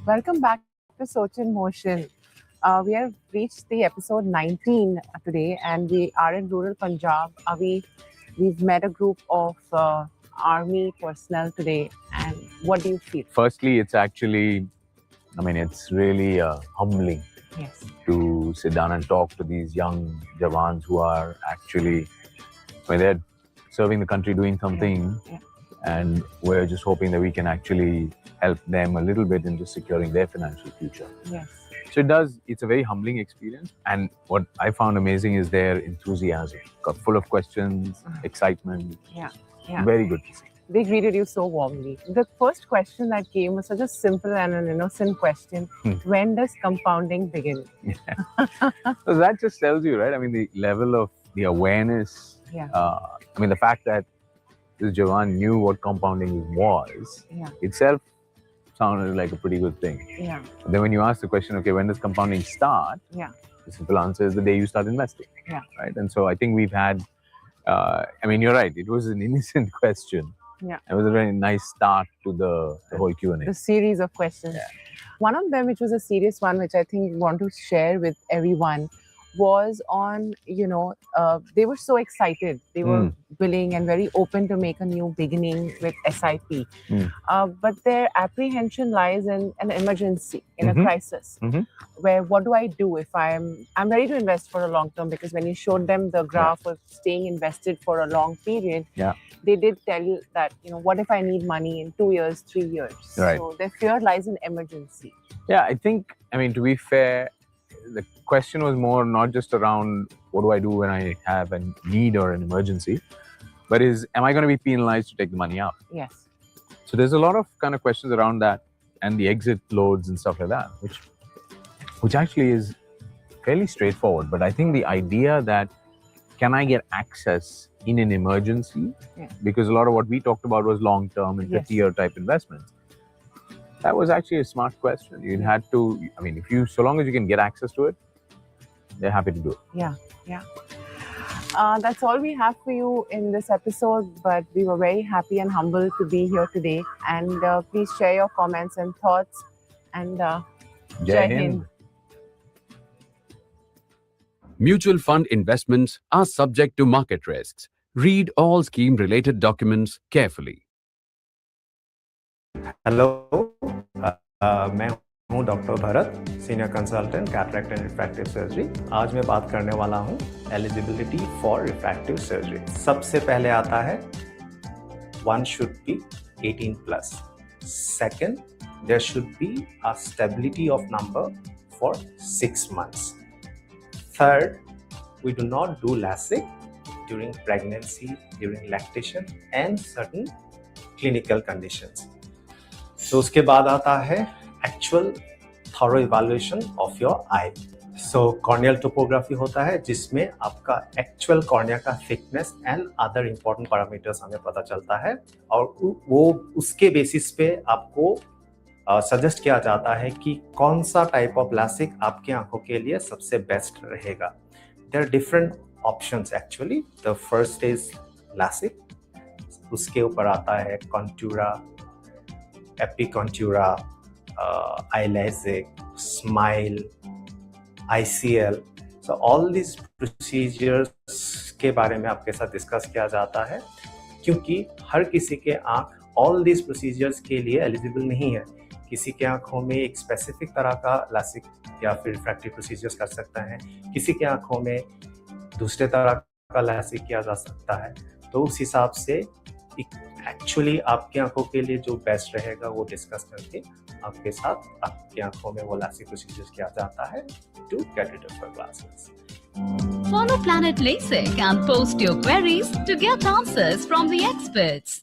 Welcome back to Soch in Motion. We have reached the episode 19 today, and we are in rural Punjab. We've met a group of army personnel today. And what do you feel? Firstly, it's really humbling Yes. to sit down and talk to these young Jawans who are actually, they're serving the country, doing something, and we're just hoping that we can actually help them a little bit in just securing their financial future. Yes. So it's a very humbling experience. And what I found amazing is their enthusiasm, full of questions, excitement. Yeah. Very good to see. They greeted you so warmly. The first question that came was such a simple and an innocent question. When does compounding begin? So that just tells you, right? The level of the awareness. The fact that this Jawan knew what compounding was itself sounded like a pretty good thing. Yeah. But then when you ask the question, okay, when does compounding start? Yeah. The simple answer is the day you start investing. Yeah. Right? And so I think we've had, you're right. It was an innocent question. Yeah. It was a very nice start to the whole Q&A. The series of questions. Yeah. One of them, which was a serious one, which I think we want to share with everyone, was on, they were so excited. They were willing and very open to make a new beginning with SIP. But their apprehension lies in an emergency, in a crisis, where what do I do if I'm ready to invest for a long term? Because when you showed them the graph of staying invested for a long period, they did tell you that, what if I need money in 2 years, 3 years? Right. So their fear lies in emergency. Yeah, I think, to be fair, the question was more not just around what do I do when I have a need or an emergency, but am I going to be penalized to take the money out? Yes. So there's a lot of kind of questions around that and the exit loads and stuff like that, which actually is fairly straightforward. But I think the idea that can I get access in an emergency? Because a lot of what we talked about was long-term and 50-year type investments. That was actually a smart question. You had to, so long as you can get access to it, they're happy to do it. Yeah. That's all we have for you in this episode, but we were very happy and humbled to be here today. And please share your comments and thoughts. And Jai Hind. Mutual fund investments are subject to market risks. Read all scheme-related documents carefully. Hello मैं हूं doctor Bharat, senior consultant cataract and refractive surgery. आज मैं बात करने वाला हूं eligibility for refractive surgery. सबसे पहले आता है one should be 18+. Second, there should be a stability of number for 6 months. Third, we do not do LASIK during pregnancy, during lactation and certain clinical conditions. तो उसके बाद आता है actual thorough evaluation of your I. So corneal topography होता है जिसमें आपका actual cornea का thickness and other important parameters हमें पता चलता है, और वो उसके बेसिस पे आपको सजेस्ट किया जाता है कि कौन सा टाइप ऑफ लासिक आपकी आंखों के लिए सबसे बेस्ट रहेगा। There are different options actually. The first is LASIK, उसके ऊपर आता है Contoura, epicontoura, iLASIK, SMILE, ICL। So all this procedures के बारे में आपके साथ डिस्कस किया जाता है, क्योंकि हर किसी के आंख ऑल दिस प्रोसीजर्स के लिए एलिजिबल नहीं है। किसी के आंखों में एक स्पेसिफिक तरह का लासिक या फिर रिफ्रैक्टिव प्रोसीजर्स कर सकता है, किसी के आंखों में दूसरे तरह का लासिक किया जा सकता है। तो उस हिसाब से एक्चुअली आपकी आंखों के लिए जो बेस्ट रहेगा वो डिस्कस करके आपके साथ आपकी आंखों में वो लासिक प्रोसीजर्स किया जाता है to get rid of your glasses. Follow Planet LASIK and post your queries to get answers from the experts.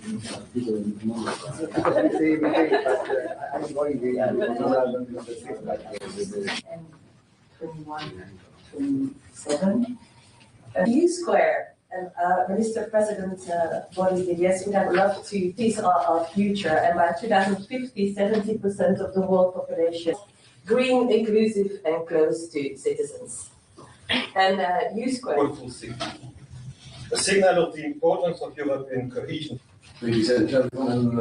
U Square and Minister President Boris Didier would have loved to peace our future, and by 2050, 70% of the world population green, inclusive, and close to citizens. And U Square. Wonderful signal. A signal of the importance of European cohesion. Ladies and gentlemen,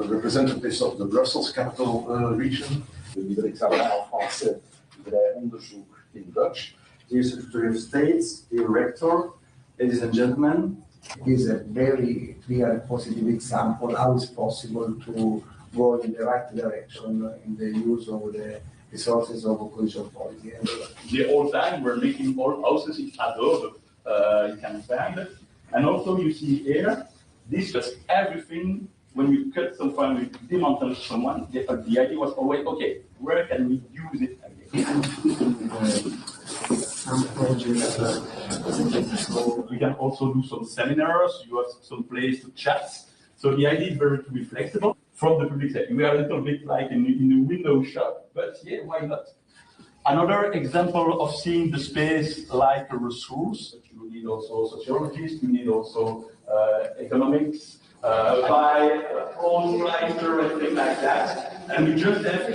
representatives of the Brussels capital region, de directeur en français vrij onderzoek in Dutch, dear Secretary of State, dear Rector, ladies and gentlemen. It is a very clear and positive example how it's possible to go in the right direction in the use of the resources of cohesion policy. The old time we're making all houses in adobe, you can find it. And also you see here, this was everything. When you cut someone, you dismantle someone, the idea was always, okay, where can we use it again? We can also do some seminars, you have some place to chat. So the idea is to be flexible from the public side. We are a little bit like in the window shop, but yeah, why not? Another example of seeing the space like a resource, you need also sociologists, you need also economics, by own writer and things like that. And we just have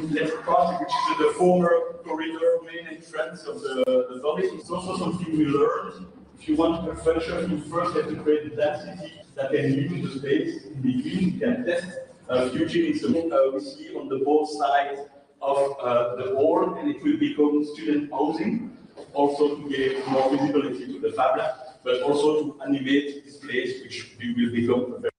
let's cross, which is the former corridor main entrance of the valley. It's also something we learned. If you want to function, you first have to create the density that can limit the space in between. You can test future is something we see on the both sides of the wall, and it will become student housing, also to give more visibility to the fabric, but also to animate this place, which will become a very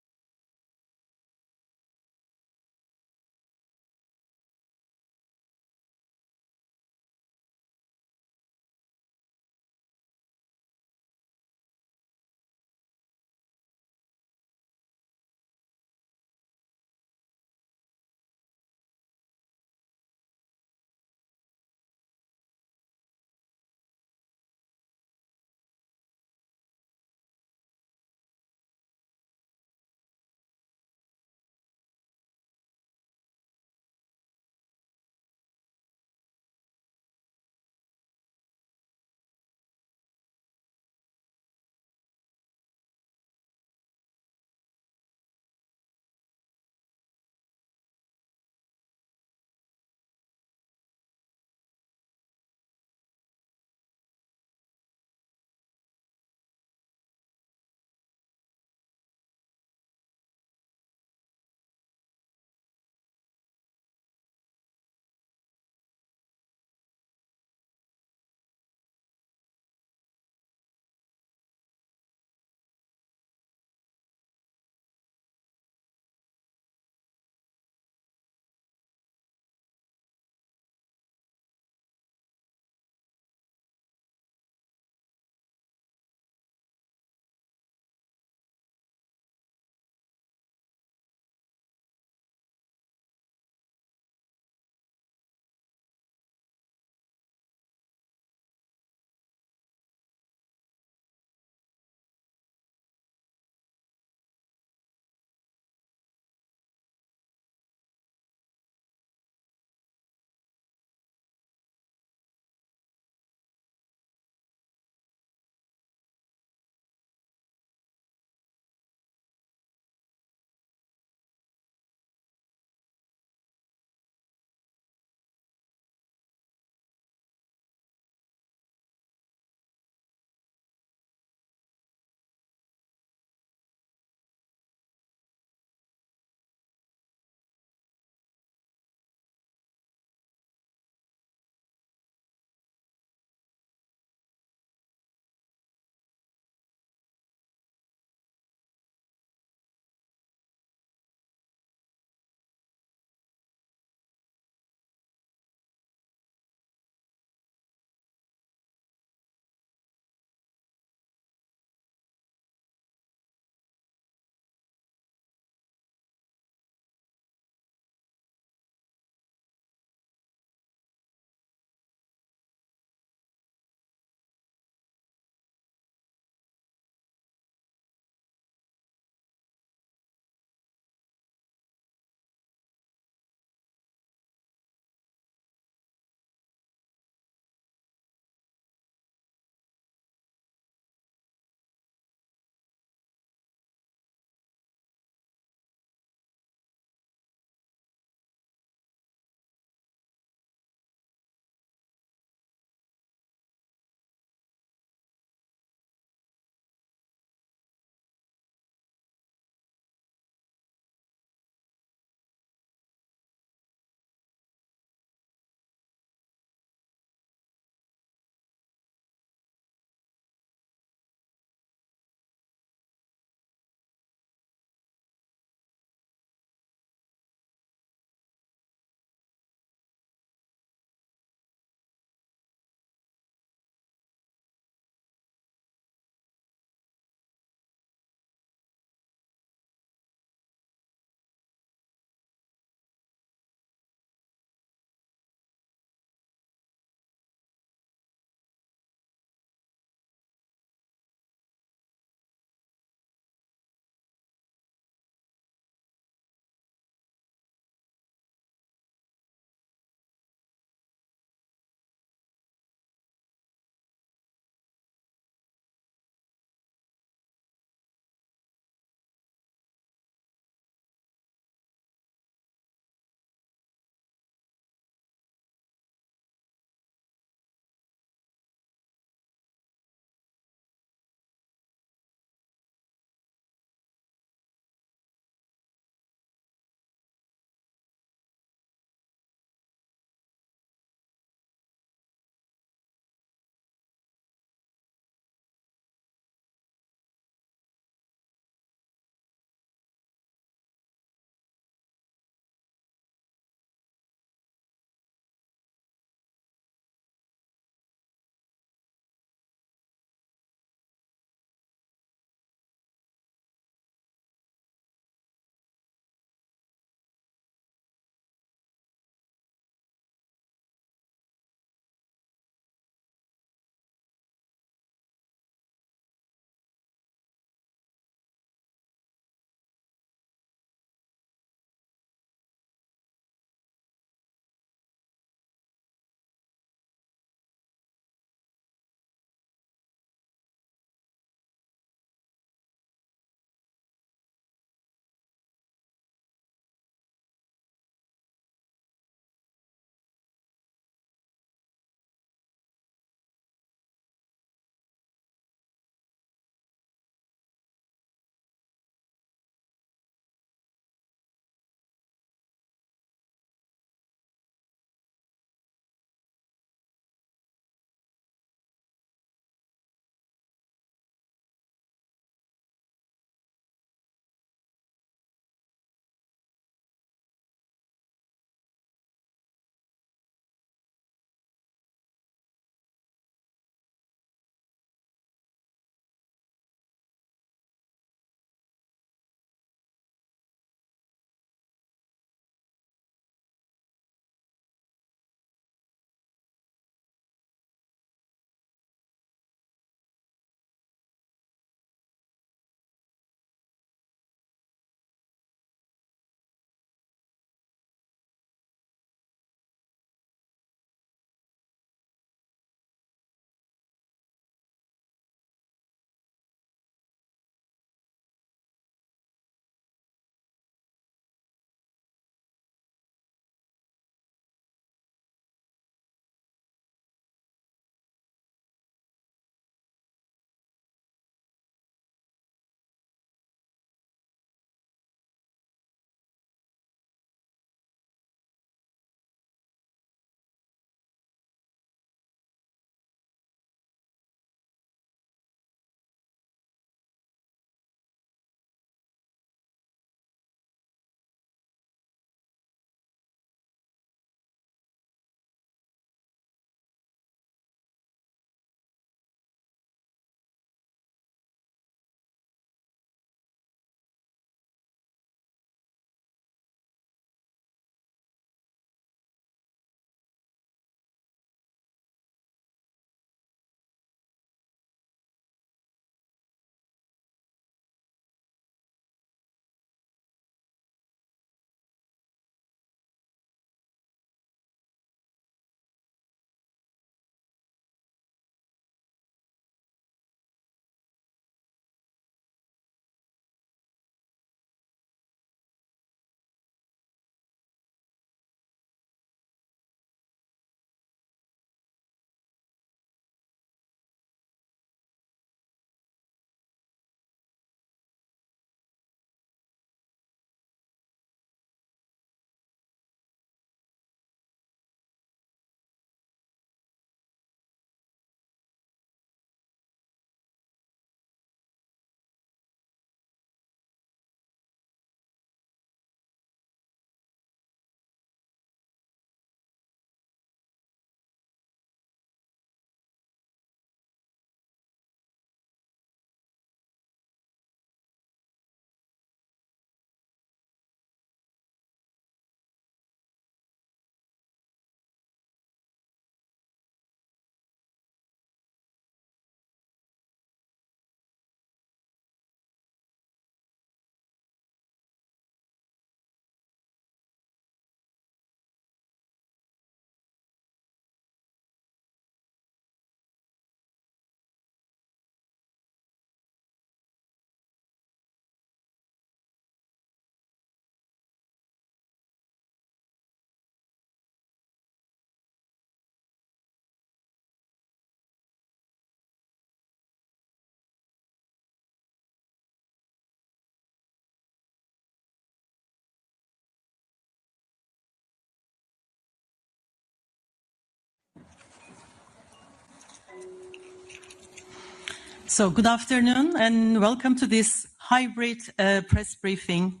So good afternoon and welcome to this hybrid press briefing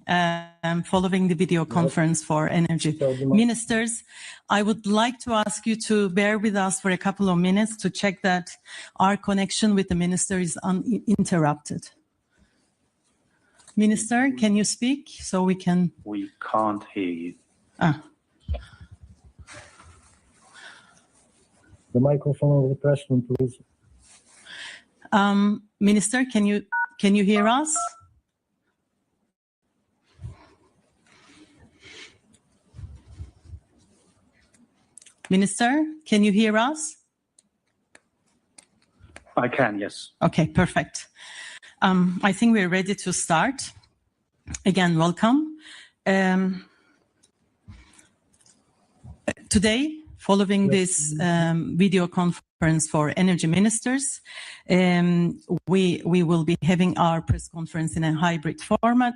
following the video conference for energy ministers. I would like to ask you to bear with us for a couple of minutes to check that our connection with the minister is uninterrupted. Minister, can you speak so we can... We can't hear you. The microphone of the press room, please. Minister, can you hear us? Minister, can you hear us? I can, yes. Okay, perfect. I think we're ready to start. Again, welcome. Today, following this video conference for energy ministers, we will be having our press conference in a hybrid format.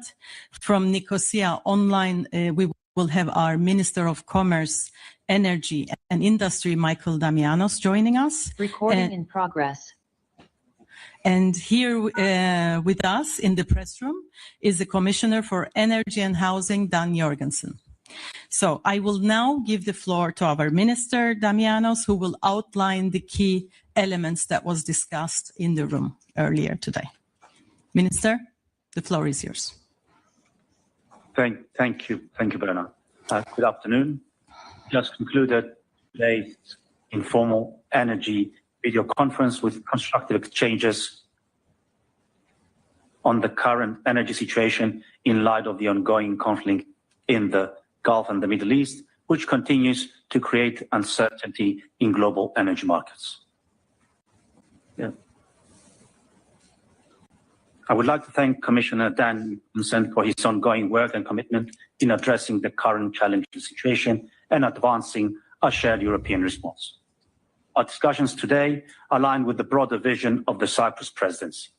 From Nicosia online, we will have our Minister of Commerce, Energy and Industry, Michael Damianos, joining us. Recording in progress. And here with us in the press room is the Commissioner for Energy and Housing, Dan Jorgensen. So I will now give the floor to our Minister Damianos, who will outline the key elements that was discussed in the room earlier today. Minister, the floor is yours. Thank you, Bernard. Good afternoon. Just concluded today's informal energy video conference with constructive exchanges on the current energy situation in light of the ongoing conflict in the Gulf and the Middle East, which continues to create uncertainty in global energy markets. I would like to thank Commissioner Dan Jorgensen for his ongoing work and commitment in addressing the current challenging situation and advancing a shared European response. Our discussions today align with the broader vision of the Cyprus presidency,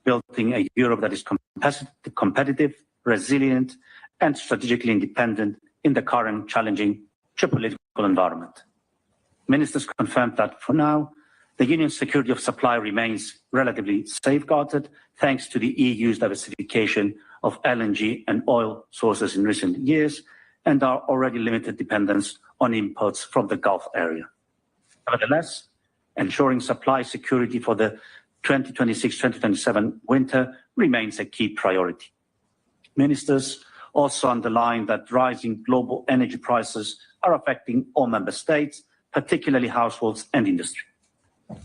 building a Europe that is competitive, resilient, and strategically independent in the current challenging geopolitical environment. Ministers confirmed that for now, the Union's security of supply remains relatively safeguarded thanks to the EU's diversification of LNG and oil sources in recent years and our already limited dependence on imports from the Gulf area. Nevertheless, ensuring supply security for the 2026-2027 winter remains a key priority. Ministers also underlined that rising global energy prices are affecting all member states, particularly households and industry.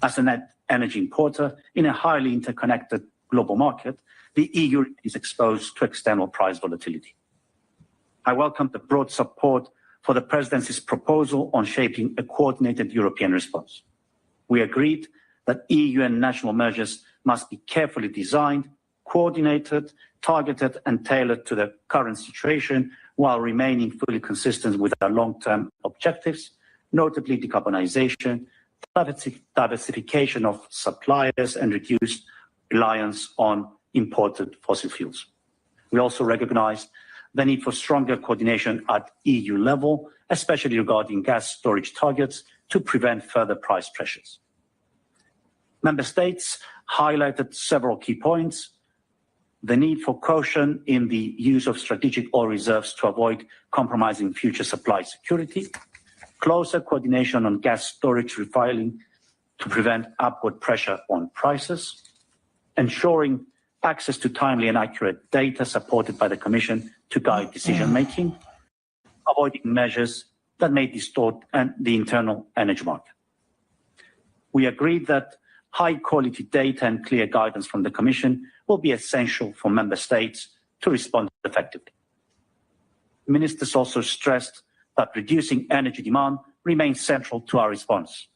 As a net energy importer in a highly interconnected global market, the EU is exposed to external price volatility. I welcome the broad support for the Presidency's proposal on shaping a coordinated European response. We agreed that EU and national measures must be carefully designed, coordinated, targeted and tailored to the current situation while remaining fully consistent with our long-term objectives, notably decarbonization, diversification of suppliers and reduced reliance on imported fossil fuels. We also recognize the need for stronger coordination at EU level, especially regarding gas storage targets to prevent further price pressures. Member states highlighted several key points: the need for caution in the use of strategic oil reserves to avoid compromising future supply security, closer coordination on gas storage refiling to prevent upward pressure on prices, ensuring access to timely and accurate data supported by the Commission to guide decision-making, avoiding measures that may distort the internal energy market. We agreed that high-quality data and clear guidance from the Commission will be essential for Member States to respond effectively. Ministers also stressed that reducing energy demand remains central to our response.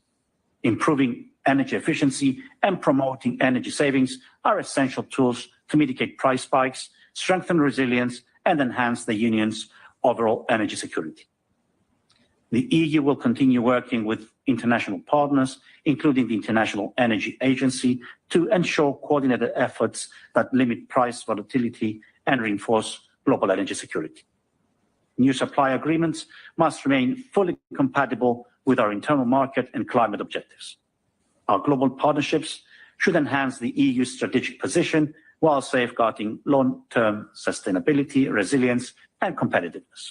Improving energy efficiency and promoting energy savings are essential tools to mitigate price spikes, strengthen resilience, and enhance the Union's overall energy security. The EU will continue working with international partners, including the International Energy Agency, to ensure coordinated efforts that limit price volatility and reinforce global energy security. New supply agreements must remain fully compatible with our internal market and climate objectives. Our global partnerships should enhance the EU's strategic position while safeguarding long-term sustainability, resilience, and competitiveness.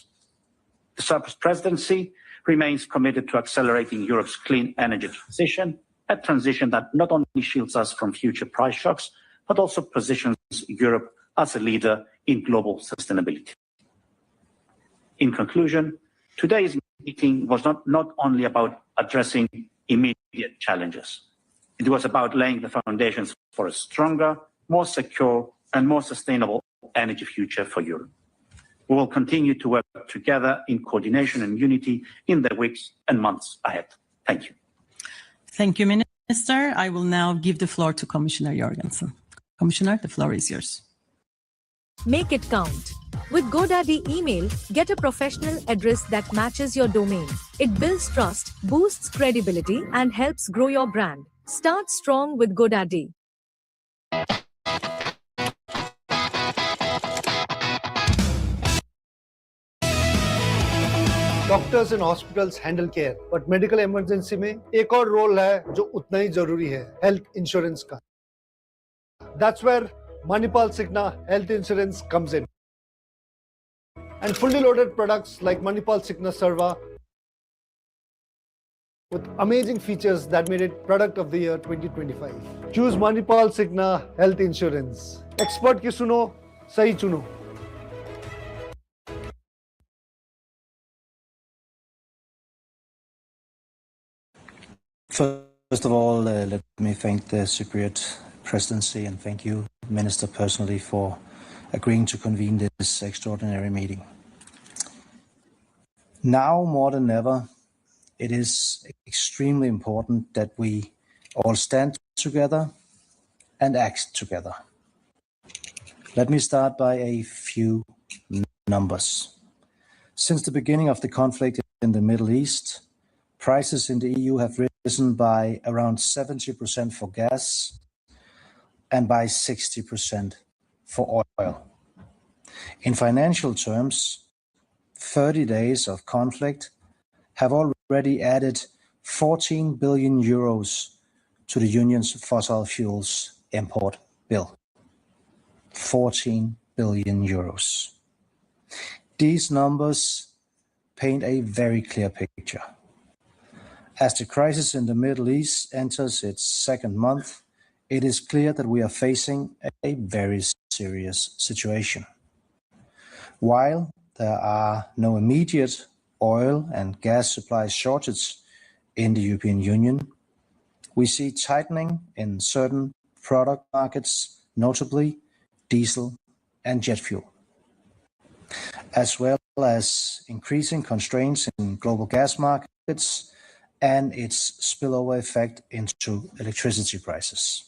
The Cyprus presidency remains committed to accelerating Europe's clean energy transition, a transition that not only shields us from future price shocks, but also positions Europe as a leader in global sustainability. In conclusion, today's meeting was not only about addressing immediate challenges. It was about laying the foundations for a stronger, more secure, and more sustainable energy future for Europe. We will continue to work together in coordination and unity in the weeks and months ahead. Thank you. Thank you, Minister. I will now give the floor to Commissioner Jorgensen. Commissioner, the floor is yours. Make it count. With GoDaddy Email, get a professional address that matches your domain. It builds trust, boosts credibility, and helps grow your brand. Start strong with GoDaddy. Doctors and hospitals handle care, but medical emergency में एक और role है जो उतना ही जरूरी है, health insurance का. That's where Manipal Cigna Health Insurance comes in. And fully loaded products like Manipal Cigna Serva with amazing features that made it Product of the Year 2025. Choose Manipal Cigna Health Insurance. Expert की सुनो, सही चुनो. First of all, let me thank the Cypriot presidency and thank you, Minister, personally for agreeing to convene this extraordinary meeting. Now more than ever, it is extremely important that we all stand together and act together. Let me start by a few numbers. Since the beginning of the conflict in the Middle East, prices in the EU have risen by around 70% for gas and by 60% for oil. In financial terms, 30 days of conflict have already added 14 billion euros to the Union's fossil fuels import bill. 14 billion euros. These numbers paint a very clear picture. As the crisis in the Middle East enters its second month, it is clear that we are facing a very serious situation. While there are no immediate oil and gas supply shortages in the European Union, we see tightening in certain product markets, notably diesel and jet fuel, as well as increasing constraints in global gas markets and its spillover effect into electricity prices.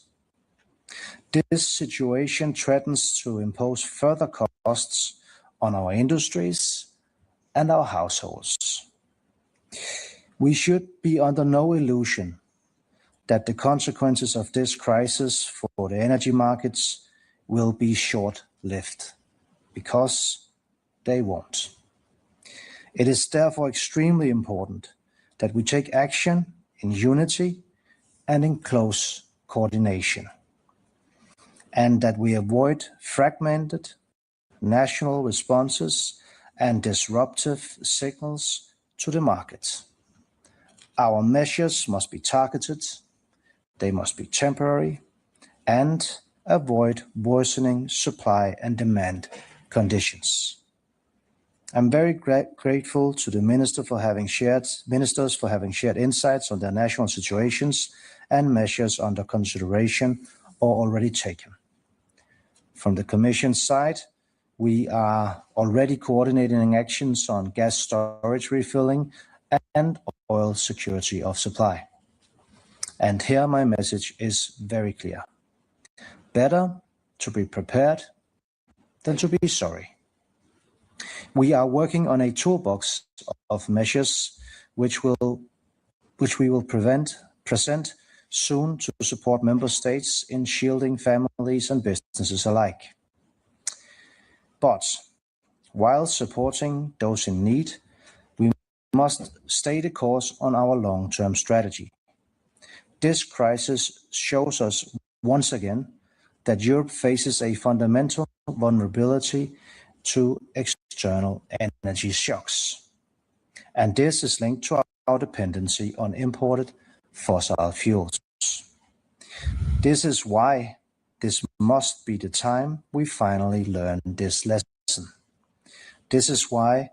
This situation threatens to impose further costs on our industries and our households. We should be under no illusion that the consequences of this crisis for the energy markets will be short-lived, because they won't. It is therefore extremely important that we take action in unity and in close coordination, and that we avoid fragmented national responses and disruptive signals to the market. Our measures must be targeted, they must be temporary, and avoid worsening supply and demand conditions. I'm very grateful to the ministers for having shared insights on their national situations and measures under consideration or already taken. From the Commission side, we are already coordinating actions on gas storage refilling and oil security of supply. And here my message is very clear. Better to be prepared than to be sorry. We are working on a toolbox of measures which we will present soon to support member states in shielding families and businesses alike. But while supporting those in need, we must stay the course on our long-term strategy. This crisis shows us once again that Europe faces a fundamental vulnerability to external energy shocks. And this is linked to our dependency on imported fossil fuels. This is why this must be the time we finally learn this lesson. This is why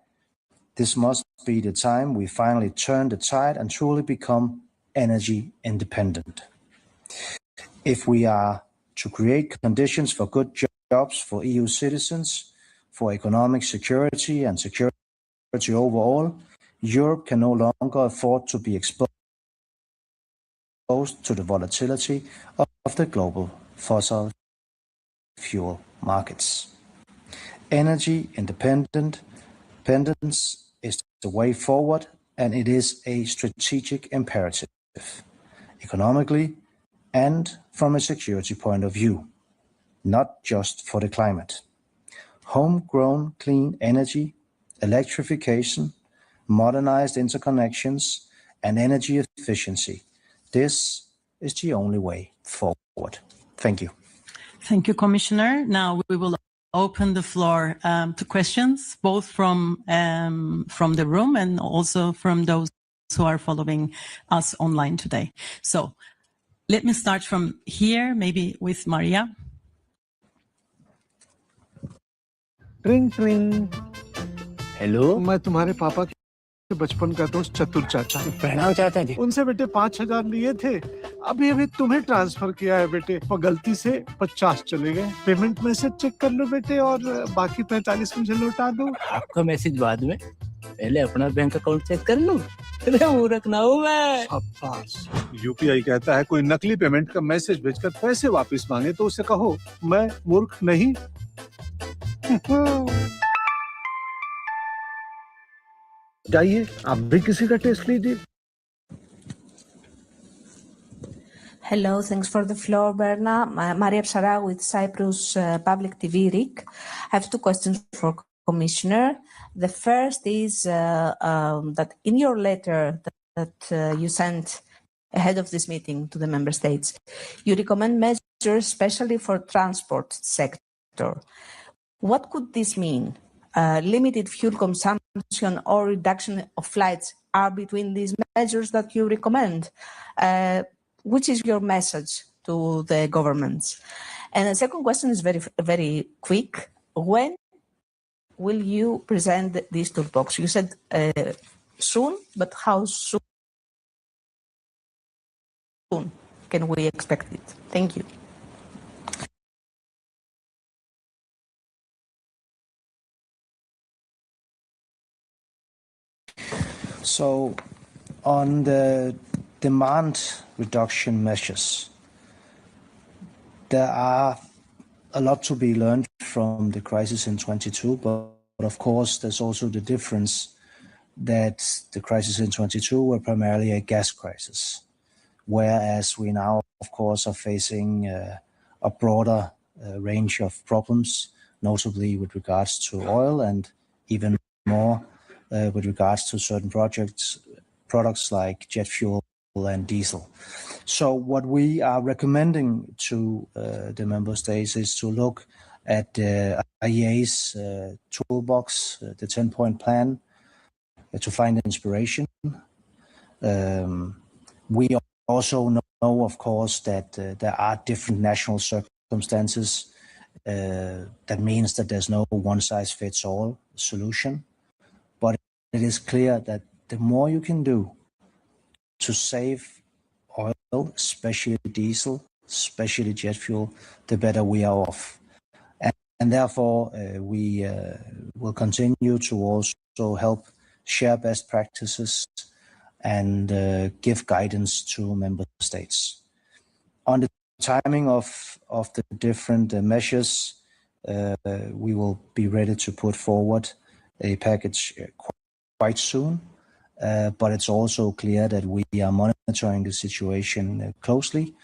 this must be the time we finally turn the tide and truly become energy independent. If we are to create conditions for good jobs for EU citizens, for economic security and security overall, Europe can no longer afford to be exposed to the volatility of the global fossil fuel markets. Energy independence is the way forward, and it is a strategic imperative, economically and from a security point of view, not just for the climate. Homegrown clean energy, electrification, modernized interconnections, and energy efficiency. This is the only way forward. Thank you. Thank you, Commissioner. Now we will open the floor to questions, both from the room and also from those who are following us online today. So let me start from here, maybe with Maria. ट्रिंग ट्रिंग। Hello, मैं तुम्हारे पापा के बचपन का दोस्त चतुर चाचा। प्रणाम चाचा जी। उनसे बेटे 5,000 लिए थे, अभी तुम्हें ट्रांसफर किया है बेटे, और गलती से 50 चले गए। पेमेंट मैसेज चेक कर लो बेटे और बाकी 45 मुझे लौटा दो। आपका मैसेज बाद में, पहले अपना बैंक अकाउंट चेक कर लो। मूर्ख ना हूँ मैं। यूपीआई कहता है कोई नकली पेमेंट का मैसेज भेजकर पैसे वापस मांगे तो उसे कहो मैं मूर्ख नहीं। जाइए आप भी किसी का टेस्ट लीजिए। Hello, thanks for the floor, Berna. Maria Psara with Cyprus Public TV, RIC. I have two questions for Commissioner. The first is that in your letter that you sent ahead of this meeting to the member states, you recommend measures especially for transport sector. What could this mean? Limited fuel consumption or reduction of flights are between these measures that you recommend. Which is your message to the governments? And the second question is very, very quick. When will you present this toolbox? You said soon, but how soon can we expect it? Thank you. So on the demand reduction measures, there are a lot to be learned from the crisis in 22, but of course there's also the difference that the crisis in 22 were primarily a gas crisis, whereas we now of course are facing a broader range of problems, notably with regards to oil and even more with regards to certain products like jet fuel and diesel. So what we are recommending to the member states is to look at IEA's toolbox, the 10-point plan, to find inspiration. We also know, of course, that there are different national circumstances. That means that there's no one-size-fits-all solution. But it is clear that the more you can do to save oil, especially diesel, especially jet fuel, the better we are off. And therefore, we will continue to also help share best practices and give guidance to member states. On the timing of the different measures, we will be ready to put forward a package quite soon. But it's also clear that we are monitoring the situation closely,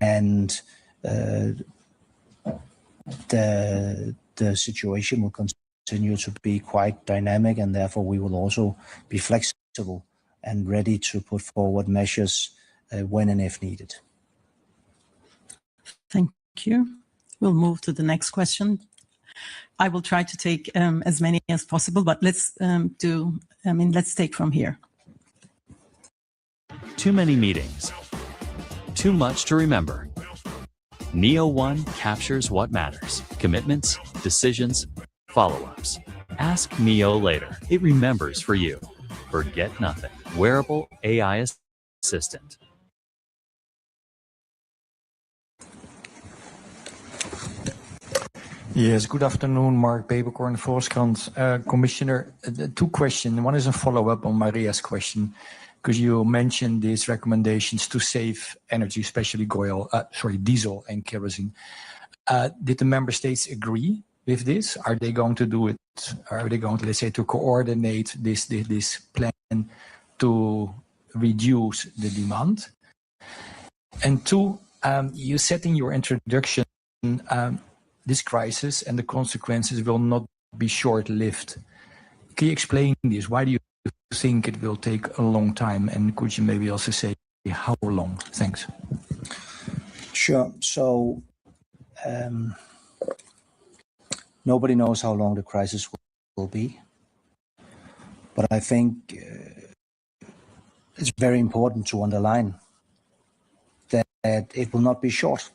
and the situation will continue to be quite dynamic, and therefore we will also be flexible and ready to put forward measures when and if needed. Thank you. We'll move to the next question. I will try to take as many as possible, but let's take from here. Too many meetings. Too much to remember. Neo One captures what matters. Commitments, decisions, follow-ups. Ask Neo later. It remembers for you. Forget nothing. Wearable AI assistant. Yes, good afternoon, Mark Beberkorn, Volkskrant. Commissioner, two questions. One is a follow-up on Maria's question, because you mentioned these recommendations to save energy, especially diesel and kerosene. Did the member states agree with this? Are they going to do it? Are they going to, let's say, to coordinate this plan to reduce the demand? And two, you said in your introduction, this crisis and the consequences will not be short-lived. Can you explain this? Why do you think it will take a long time? And could you maybe also say how long? Thanks. Sure. So nobody knows how long the crisis will be. But I think it's very important to underline that it will not be short.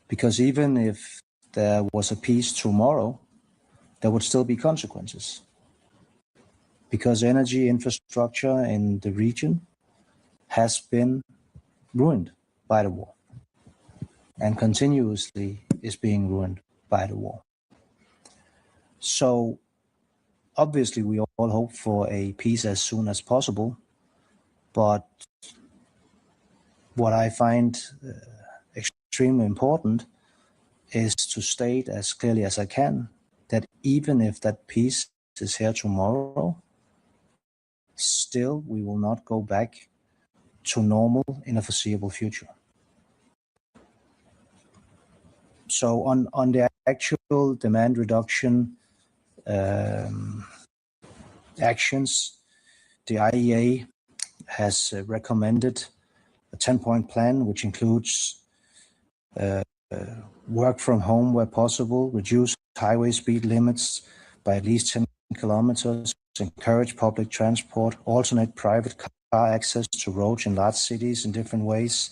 Because even if there was a peace tomorrow, there would still be consequences. Because energy infrastructure in the region has been ruined by the war and continuously is being ruined by the war. So obviously we all hope for a peace as soon as possible, but what I find extremely important is to state as clearly as I can that even if that peace is here tomorrow, still we will not go back to normal in a foreseeable future. So on the actual demand reduction actions, the IEA has recommended a 10-point plan, which includes work from home where possible, reduce highway speed limits by at least 10 kilometers, encourage public transport, alternate private car access to roads in large cities in different ways,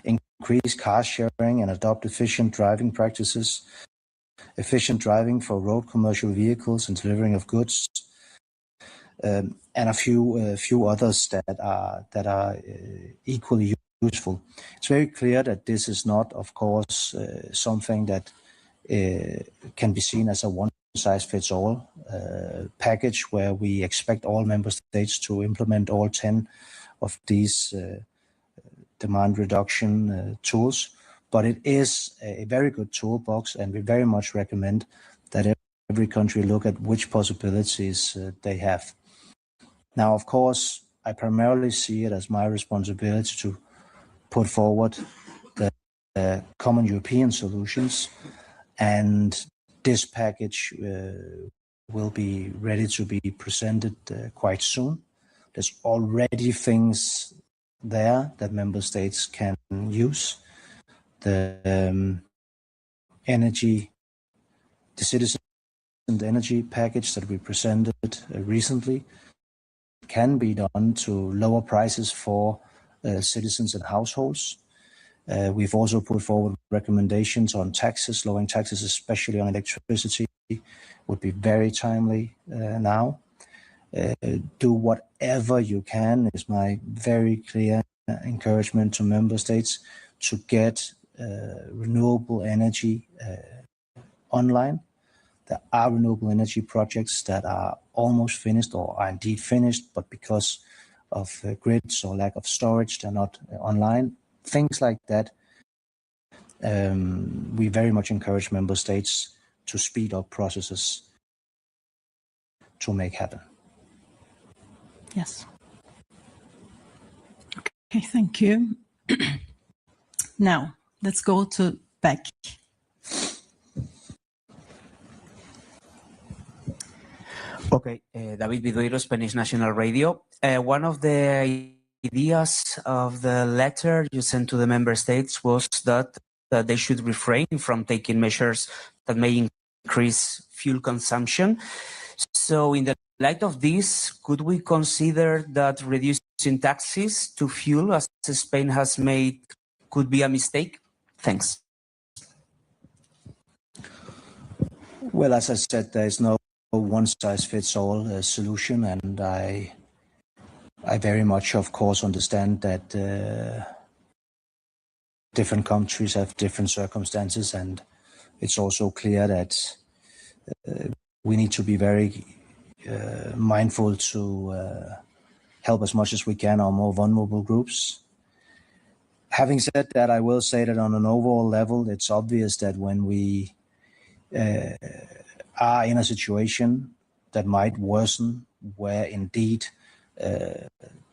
increase car sharing and adopt efficient driving practices, efficient driving for road commercial vehicles and delivering of goods, and a few others that are equally useful. It's very clear that this is not, of course, something that can be seen as a one-size-fits-all package where we expect all member states to implement all 10 of these demand reduction tools. But it is a very good toolbox, and we very much recommend that every country look at which possibilities they have. Now, of course, I primarily see it as my responsibility to put forward the common European solutions, and this package will be ready to be presented quite soon. There's already things there that member states can use. The citizen energy package that we presented recently can be done to lower prices for citizens and households. We've also put forward recommendations on taxes. Lowering taxes, especially on electricity, would be very timely now. Do whatever you can is my very clear encouragement to member states to get renewable energy online. There are renewable energy projects that are almost finished or are indeed finished, but because of grids or lack of storage, they're not online. Things like that. We very much encourage member states to speed up processes to make happen. Yes. Okay, thank you. Now, let's go to Beck. Okay, David Vidueiro, Spanish National Radio. One of the ideas of the letter you sent to the member states was that they should refrain from taking measures that may increase fuel consumption. So in the light of this, could we consider that reducing taxes to fuel, as Spain has made, could be a mistake? Thanks. Well, as I said, there is no one-size-fits-all solution, and I very much, of course, understand that different countries have different circumstances, and it's also clear that we need to be very mindful to help as much as we can our more vulnerable groups. Having said that, I will say that on an overall level, it's obvious that when we are in a situation that might worsen, where indeed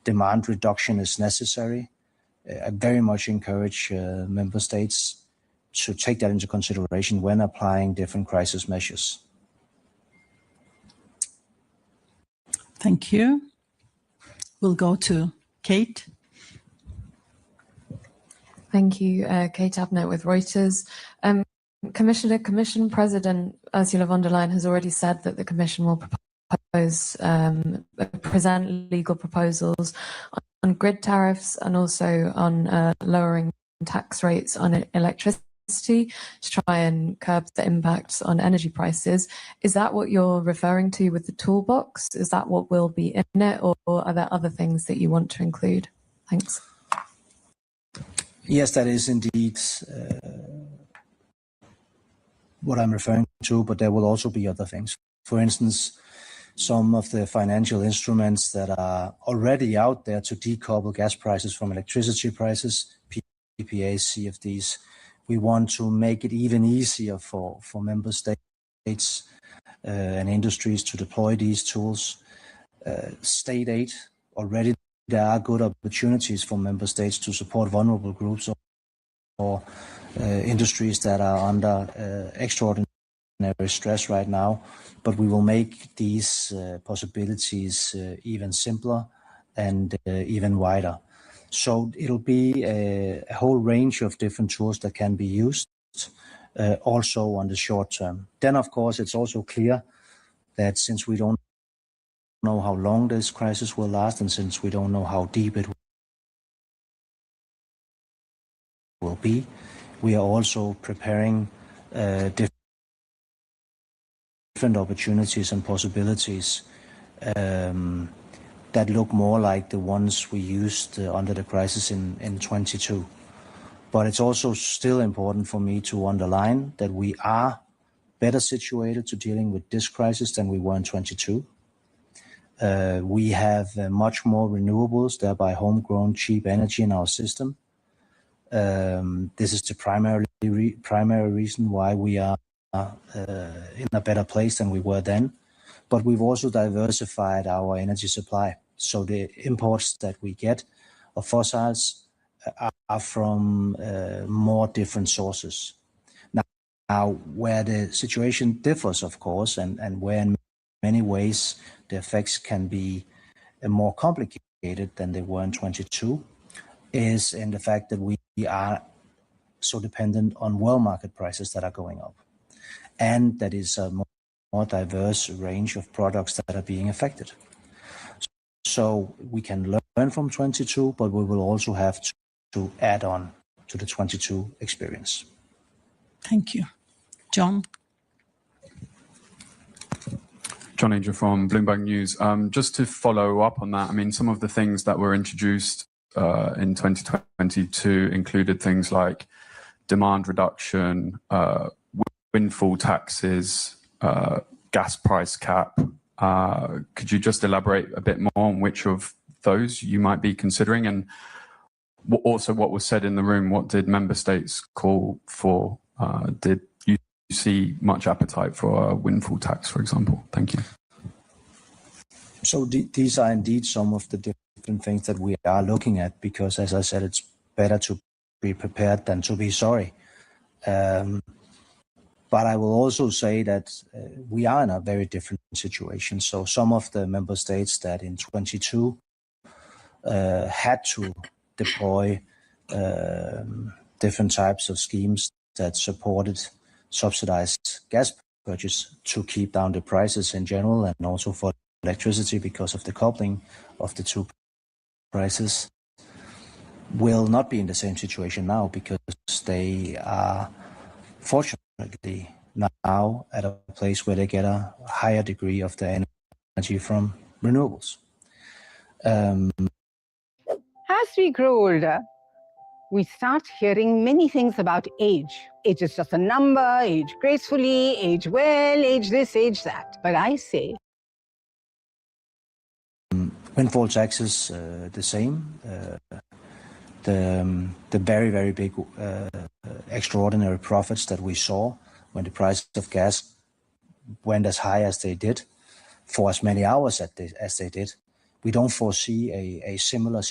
demand reduction is necessary, I very much encourage member states to take that into consideration when applying different crisis measures. Thank you. We'll go to Kate. Thank you, Kate Abnett with Reuters. Commissioner, Commission President Ursula von der Leyen has already said that the Commission will present legal proposals on grid tariffs and also on lowering tax rates on electricity to try and curb the impacts on energy prices. Is that what you're referring to with the toolbox? Is that what will be in it, or are there other things that you want to include? Thanks. Yes, that is indeed what I'm referring to, but there will also be other things. For instance, some of the financial instruments that are already out there to decouple gas prices from electricity prices, PPAs, CFDs, we want to make it even easier for member states and industries to deploy these tools. State aid, already there are good opportunities for member states to support vulnerable groups or industries that are under extraordinary stress right now, but we will make these possibilities even simpler and even wider. So it'll be a whole range of different tools that can be used also on the short term. Then, of course, it's also clear that since we don't know how long this crisis will last, and since we don't know how deep it will be, we are also preparing different opportunities and possibilities that look more like the ones we used under the crisis in 22. But it's also still important for me to underline that we are better situated to dealing with this crisis than we were in 22. We have much more renewables, thereby homegrown cheap energy in our system. This is the primary reason why we are in a better place than we were then. But we've also diversified our energy supply. So the imports that we get of fossils are from more different sources. Now, where the situation differs, of course, and where in many ways the effects can be more complicated than they were in 22, is in the fact that we are so dependent on world market prices that are going up. And that is a more diverse range of products that are being affected. So we can learn from 22, but we will also have to add on to the 22 experience. Thank you. John? John Anger from Bloomberg News. Just to follow up on that, I mean, some of the things that were introduced in 2022 included things like demand reduction, windfall taxes, gas price cap. Could you just elaborate a bit more on which of those you might be considering? And also what was said in the room, what did member states call for? Did you see much appetite for a windfall tax, for example? Thank you. So these are indeed some of the different things that we are looking at, because as I said, it's better to be prepared than to be sorry. But I will also say that we are in a very different situation. So some of the member states that in 22 had to deploy different types of schemes that supported subsidized gas purchase to keep down the prices in general, and also for electricity because of the coupling of the two prices, will not be in the same situation now, because they are fortunately now at a place where they get a higher degree of the energy from renewables. As we grow older, we start hearing many things about age. Age is just a number, age gracefully, age well, age this, age that. But I say, windfall taxes, the same. The very, very big extraordinary profits that we saw when the price of gas went as high as they did for as many hours as they did. We don't foresee a similar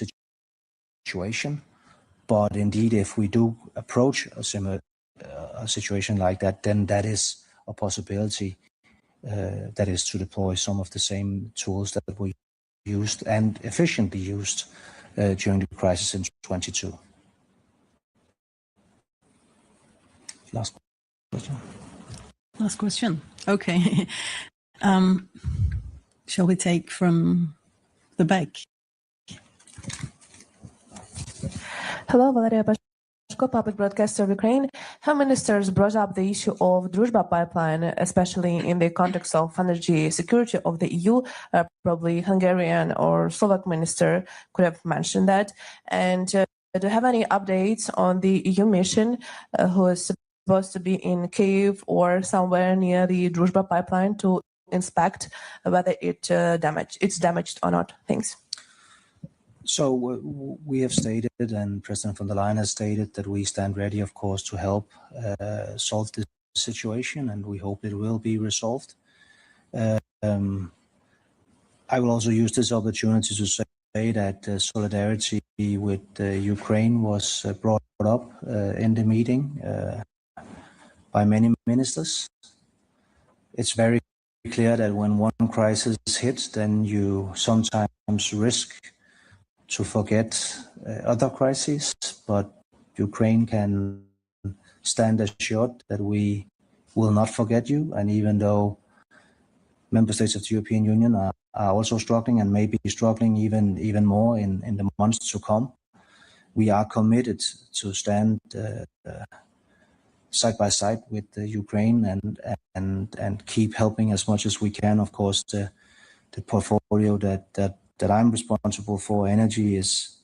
situation, but indeed, if we do approach a similar situation like that, then that is a possibility. That is to deploy some of the same tools that we used and efficiently used during the crisis in 22. Last question. Last question. Okay. Shall we take from the back? Hello, Valeria Pashko, public broadcaster of Ukraine. How ministers brought up the issue of Druzhba pipeline, especially in the context of energy security of the EU. Probably Hungarian or Slovak minister could have mentioned that. And do you have any updates on the EU mission who is supposed to be in Kyiv or somewhere near the Druzhba pipeline to inspect whether it's damaged or not? Thanks. So we have stated, and President von der Leyen has stated, that we stand ready, of course, to help solve this situation, and we hope it will be resolved. I will also use this opportunity to say that solidarity with Ukraine was brought up in the meeting by many ministers. It's very clear that when one crisis hits, then you sometimes risk to forget other crises, but Ukraine can stand assured that we will not forget you. And even though member states of the European Union are also struggling and may be struggling even more in the months to come, we are committed to stand side by side with Ukraine and keep helping as much as we can. Of course, the portfolio that I'm responsible for, energy, is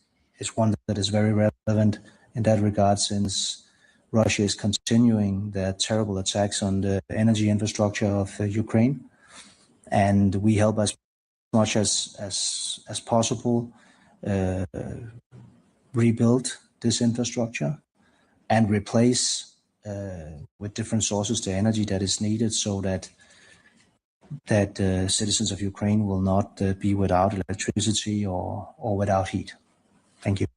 one that is very relevant in that regard, since Russia is continuing their terrible attacks on the energy infrastructure of Ukraine, and we help as much as possible rebuild this infrastructure and replace with different sources the energy that is needed, so that citizens of Ukraine will not be without electricity or without heat. Thank you.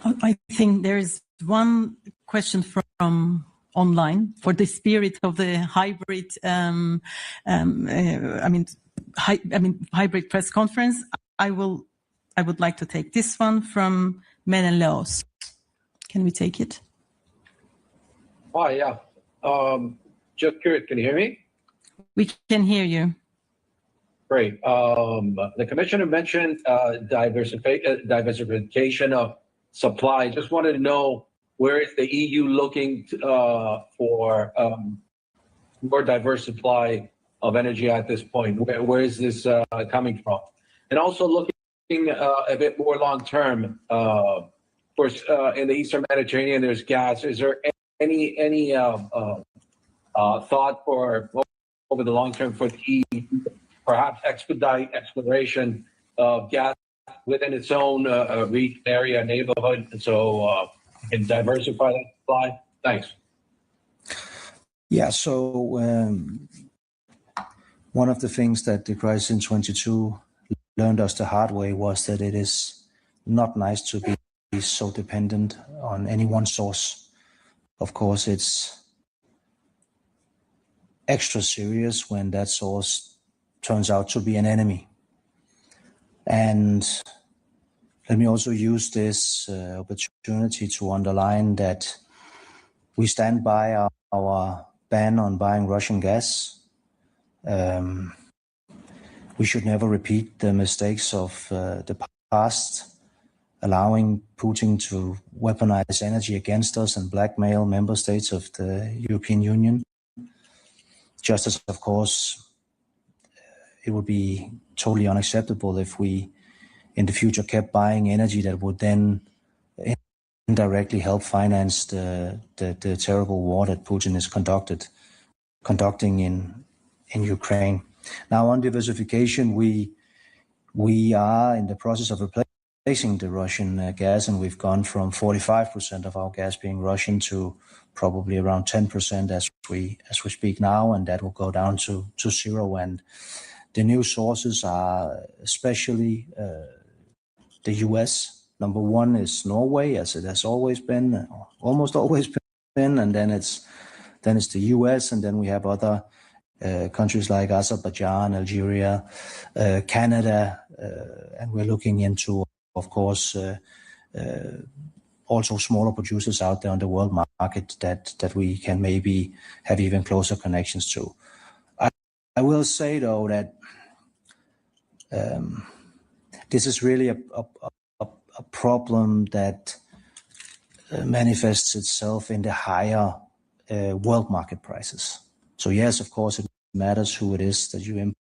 I think there is one question from online for the spirit of the hybrid, hybrid press conference. I would like to take this one from Menelaos. Can we take it? Hi, yeah. Just curious, can you hear me? We can hear you. Great. The commissioner mentioned diversification of supply. Just wanted to know, where is the EU looking for more diverse supply of energy at this point? Where is this coming from? And also looking a bit more long term. Of course, in the Eastern Mediterranean, there's gas. Is there any thought for over the long term for the EU, perhaps expedite exploration of gas within its own region, area, neighborhood, so can diversify that supply? Thanks. Yeah, so one of the things that the crisis in 22 learned us the hard way was that it is not nice to be so dependent on any one source. Of course, it's extra serious when that source turns out to be an enemy. And Let me also use this opportunity to underline that we stand by our ban on buying Russian gas. We should never repeat the mistakes of the past, allowing Putin to weaponize energy against us and blackmail member states of the European Union. Just as, of course, it would be totally unacceptable if we in the future kept buying energy that would then indirectly help finance the terrible war that Putin is conducting in Ukraine. Now on diversification, we are in the process of replacing the Russian gas, and we've gone from 45% of our gas being Russian to probably around 10% as we speak now, and that will go down to zero. And the new sources are especially the US. Number one is Norway, as it has always been, almost always been, and then it's the US, and then we have other countries like Azerbaijan, Algeria, Canada, and we're looking into, of course, also smaller producers out there on the world market that we can maybe have even closer connections to. I will say though that this is really a problem that manifests itself in the higher world market prices. So yes, of course, it matters who it is that you import.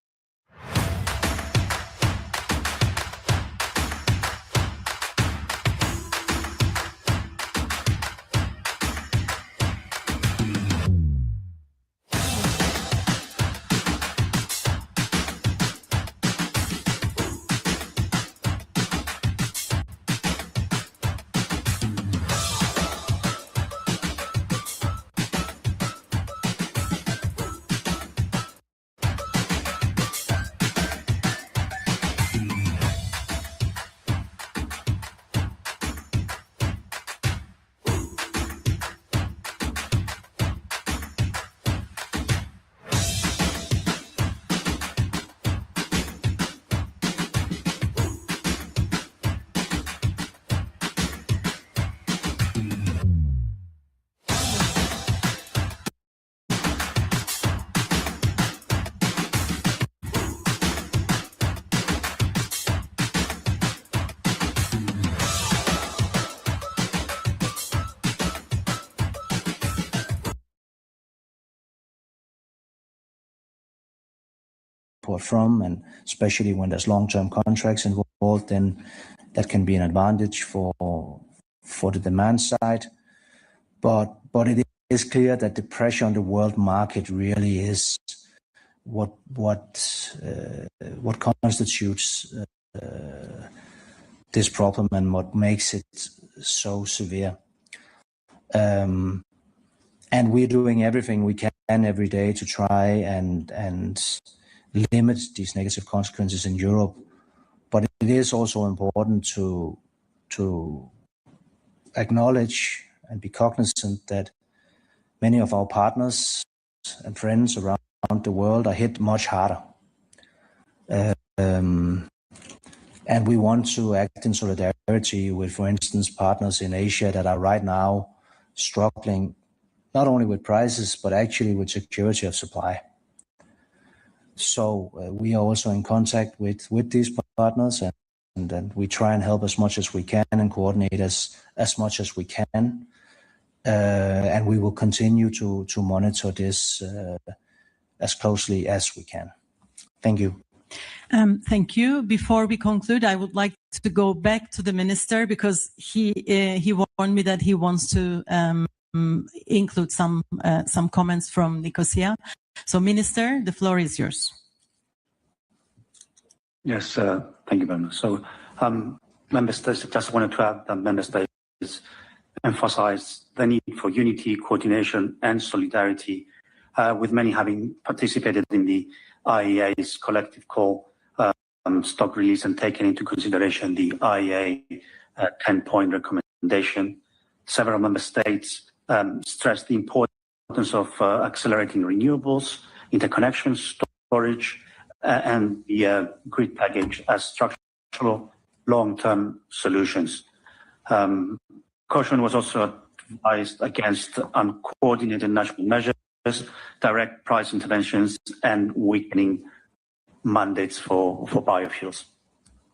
From, and especially when there's long-term contracts involved, then that can be an advantage for the demand side. But it is clear that the pressure on the world market really is what constitutes this problem and what makes it so severe. And we're doing everything we can every day to try and limit these negative consequences in Europe. But it is also important to acknowledge and be cognizant that many of our partners and friends around the world are hit much harder. And we want to act in solidarity with, for instance, partners in Asia that are right now struggling not only with prices, but actually with security of supply. So we are also in contact with these partners, and we try and help as much as we can and coordinate as much as we can. And we will continue to monitor this as closely as we can. Thank you. Thank you. Before we conclude, I would like to go back to the minister because he warned me that he wants to include some comments from Nicosia. So, Minister, the floor is yours. Yes, thank you very much. So, Member States, just wanted to add that Member States emphasize the need for unity, coordination, and solidarity, with many having participated in the IEA's collective call stock release and taken into consideration the IEA 10-point recommendation. Several Member States stressed the importance of accelerating renewables, interconnection, storage, and the grid package as structural long-term solutions. Caution was also advised against uncoordinated national measures, direct price interventions, and weakening mandates for biofuels.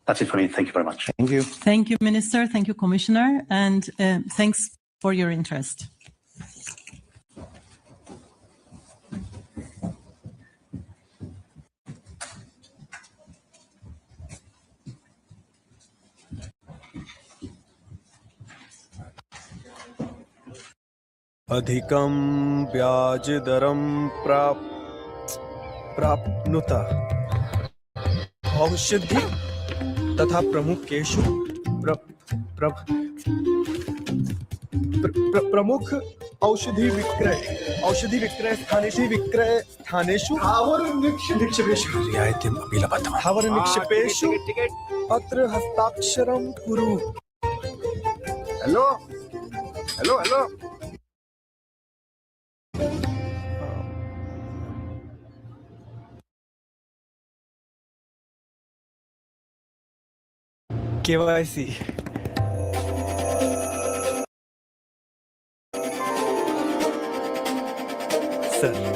That's it for me. Thank you very much. Thank you. Thank you, Minister. Thank you, Commissioner. And thanks for your interest. अधिकं ब्याज दरं प्राप्नुत औषधि तथा प्रमुख औषधि विक्रय स्थानेषु रियायतिम् अपि लभताम्। स्थावर निक्षेपेषु अत्र हस्ताक्षरं कुरु। हेलो। KYC sir